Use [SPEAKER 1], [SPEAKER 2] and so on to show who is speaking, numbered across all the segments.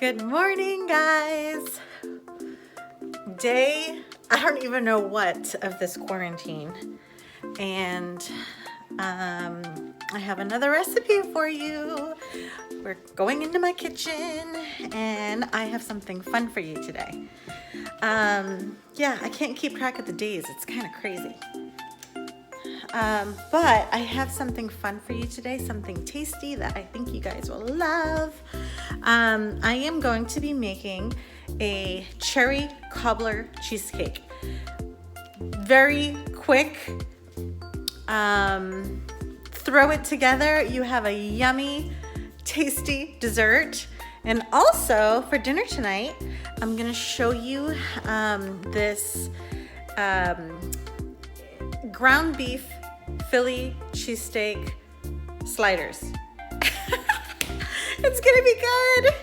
[SPEAKER 1] Good morning, guys. Day, I don't even know what of this quarantine. And I have another recipe for you. We're going into my kitchen and I have something fun for you today. Yeah, I can't keep track of the days. It's kind of crazy. But I have something fun for you today, something tasty that I think you guys will love. I am going to be making a Cherry Cobbler Cheesecake. Very quick. Throw it together. You have a yummy, tasty dessert. And also for dinner tonight, I'm gonna show you this ground beef Philly cheesesteak sliders. It's gonna be good.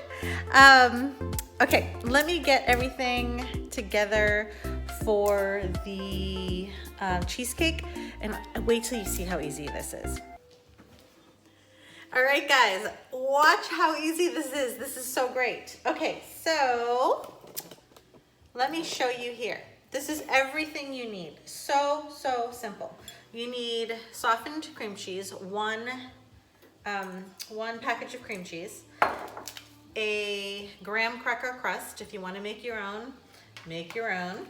[SPEAKER 1] Okay, let me get everything together for the cheesecake and wait till you see how easy this is. All right, guys, watch how easy this is. This is so great. Okay, so let me show you here. This is everything you need. So simple. You need softened cream cheese, one package of cream cheese, a graham cracker crust. If you want to make your own, make your own.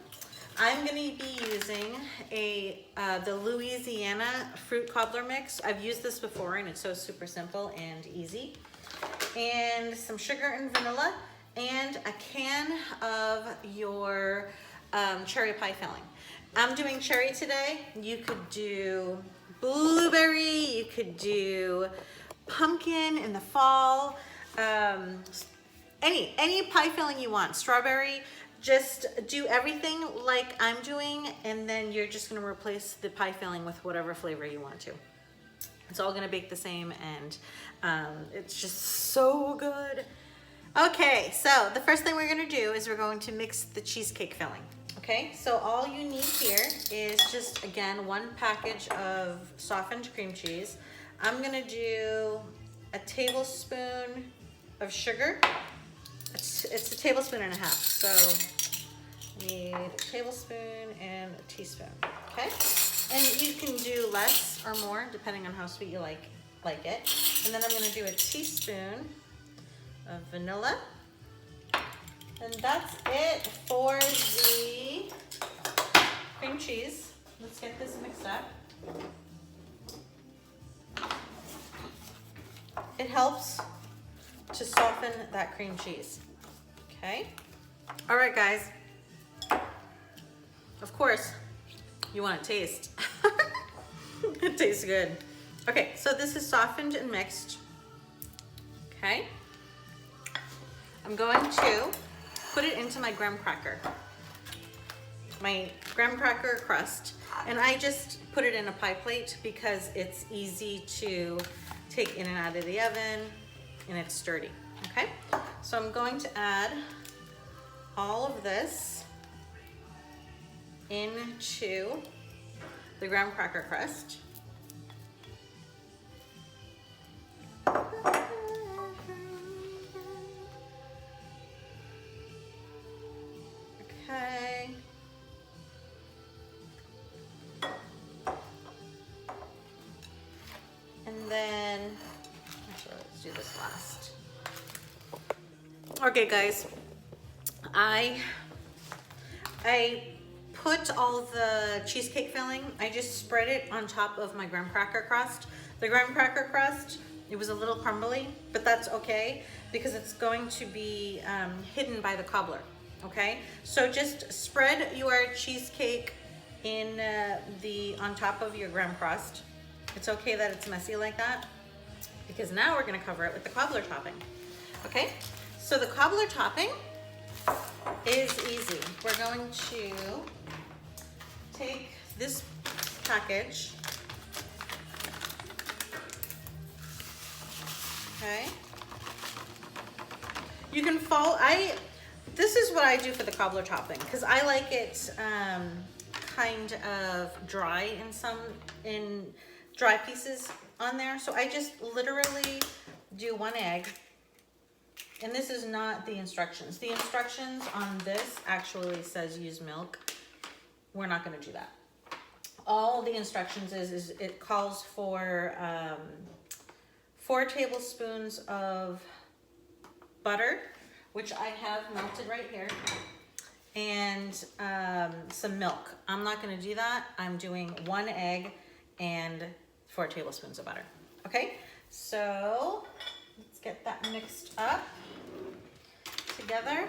[SPEAKER 1] I'm going to be using the Louisiana Fruit Cobbler mix. I've used this before and it's so super simple and easy. And some sugar and vanilla and a can of your cherry pie filling. I'm doing cherry today. You could do blueberry, you could do pumpkin in the fall, any pie filling you want, strawberry. Just do everything like I'm doing, and then you're just gonna replace the pie filling with whatever flavor you want to. It's all gonna bake the same, and it's just so good. Okay, so the first thing we're gonna do is we're going to mix the cheesecake filling. Okay, so all you need here is just, again, one package of softened cream cheese. I'm gonna do a tablespoon of sugar. It's a tablespoon and a half, so you need a tablespoon and a teaspoon, okay? And you can do less or more depending on how sweet you like it. And then I'm gonna do a teaspoon of vanilla. And that's it for the cream cheese. Let's get this mixed up. It helps to soften that cream cheese. Okay. All right, guys. Of course, you want to taste. It tastes good. Okay, so this is softened and mixed. Okay. I'm going to put it into my graham cracker crust, and I just put it in a pie plate because it's easy to take in and out of the oven and it's sturdy. Okay, so I'm going to add all of this into the graham cracker crust. Okay. And then, actually, let's do this last. Okay, guys, I put all the cheesecake filling, I just spread it on top of my graham cracker crust. The graham cracker crust, it was a little crumbly, but that's okay because it's going to be hidden by the cobbler, okay? So just spread your cheesecake in on top of your graham crust. It's okay that it's messy like that because now we're gonna cover it with the cobbler topping, okay? So the cobbler topping is easy. We're going to take this package, okay? You can follow, this is what I do for the cobbler topping because I like it kind of dry in dry pieces on there. So I just literally do one egg And this is not the instructions. The instructions on this actually says use milk. We're not gonna do that. All the instructions is it calls for 4 tablespoons of butter, which I have melted right here, and some milk. I'm not gonna do that. I'm doing 1 egg and 4 tablespoons of butter. Okay, so let's get that mixed up together.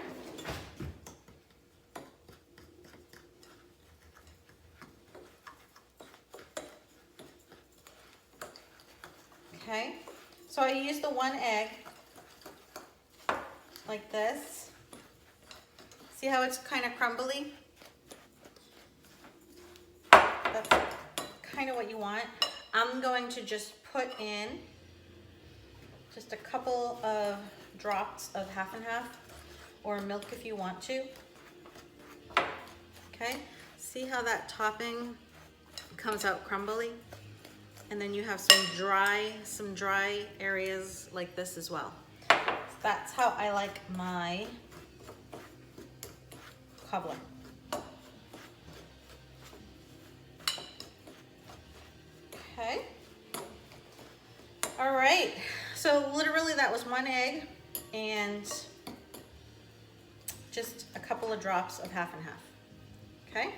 [SPEAKER 1] Okay, so I use the 1 egg like this. See how it's kind of crumbly? That's kind of what you want. I'm going to just put in just a couple of drops of half and half, or milk if you want to. Okay, see how that topping comes out crumbly? And then you have some dry areas like this as well. That's how I like my cobbler. Okay. All right, so literally that was 1 egg and just a couple of drops of half and half. Okay,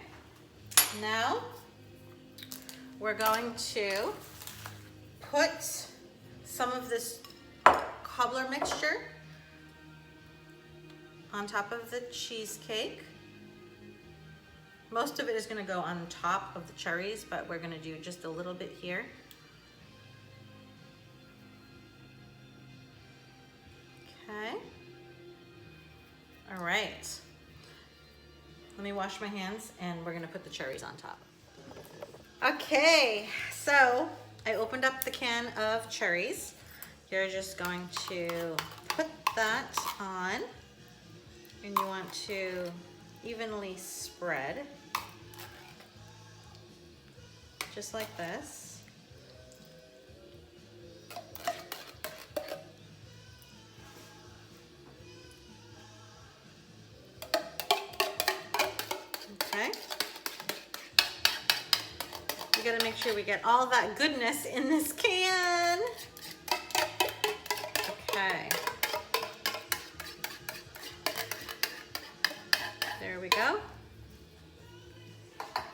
[SPEAKER 1] now we're going to put some of this cobbler mixture on top of the cheesecake. Most of it is going to go on top of the cherries, but we're going to do just a little bit here. Okay. All right. Let me wash my hands and we're going to put the cherries on top. Okay, so I opened up the can of cherries. You're just going to put that on, and you want to evenly spread, just like this. Okay. We gotta make sure we get all that goodness in this can. Okay. There we go.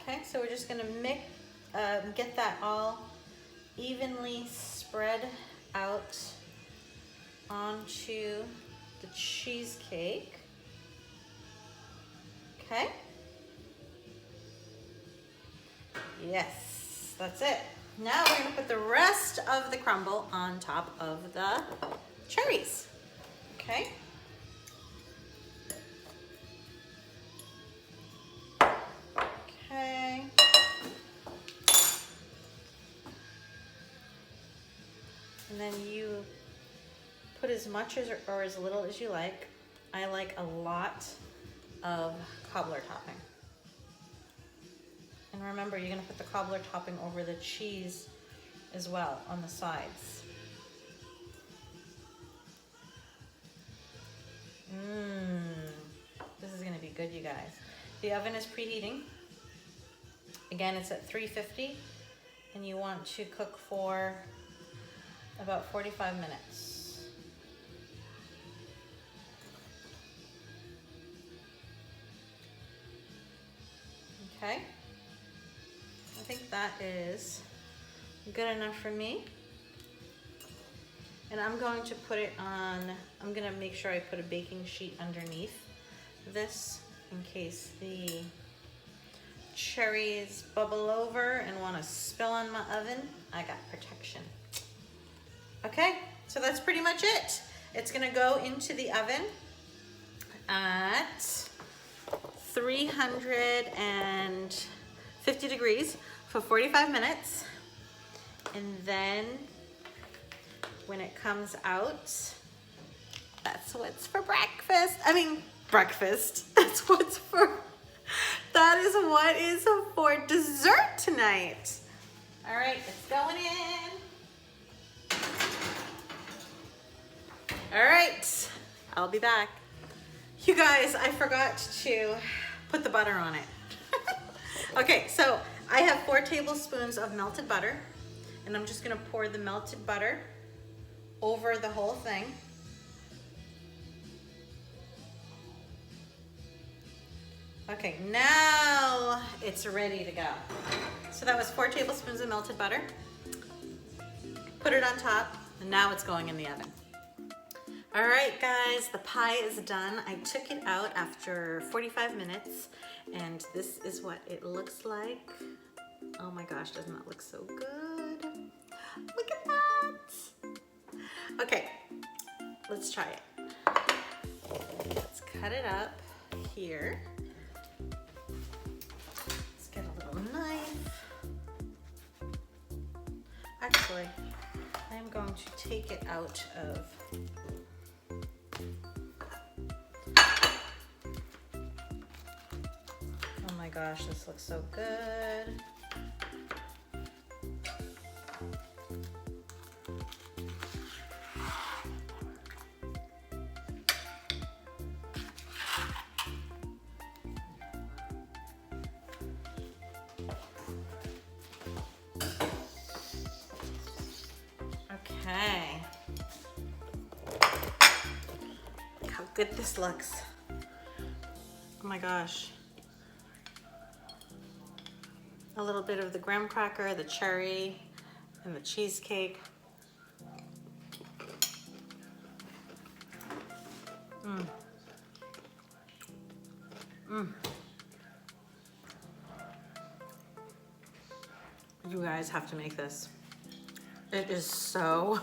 [SPEAKER 1] Okay, so we're just gonna get that all evenly spread out onto the cheesecake. Okay. Yes, that's it. Now we're gonna put the rest of the crumble on top of the cherries. Okay. Okay. And then you put as much as or as little as you like. I like a lot of cobbler topping. And remember, you're gonna put the cobbler topping over the cheese as well on the sides. This is gonna be good, you guys. The oven is preheating. Again, it's at 350, and you want to cook for about 45 minutes. Okay. I think that is good enough for me. And I'm going to put it on, I'm gonna make sure I put a baking sheet underneath this in case the cherries bubble over and wanna spill on my oven. I got protection. Okay, so that's pretty much it. It's gonna go into the oven at 350 degrees for 45 minutes. And then when it comes out, that's what's for breakfast. I mean, breakfast. That's what's for, that is what is for dessert tonight. All right, it's going in. All right, I'll be back. You guys, I forgot to put the butter on it. Okay, so I have 4 tablespoons of melted butter, and I'm just gonna pour the melted butter over the whole thing. Okay, now it's ready to go. So that was 4 tablespoons of melted butter. Put it on top, and now it's going in the oven. All right, guys, the pie is done. I took it out after 45 minutes, and this is what it looks like. Oh my gosh, doesn't that look so good? Look at that. Okay, let's try it. Let's cut it up here. Let's get a little knife. Actually, I'm going to take it out of oh my gosh, this looks so good. Okay. Look how good this looks. Oh my gosh. A little bit of the graham cracker, the cherry, and the cheesecake. Mmm. Mmm. You guys have to make this. It is so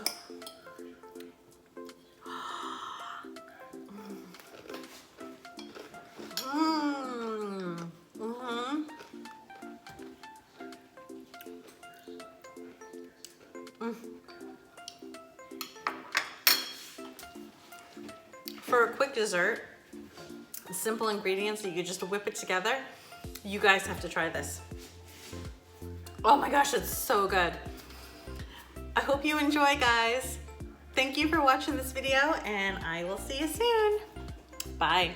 [SPEAKER 1] For a quick dessert, simple ingredients that you could just whip it together, you guys have to try this. Oh my gosh, it's so good. I hope you enjoy, guys. Thank you for watching this video, and I will see you soon. Bye.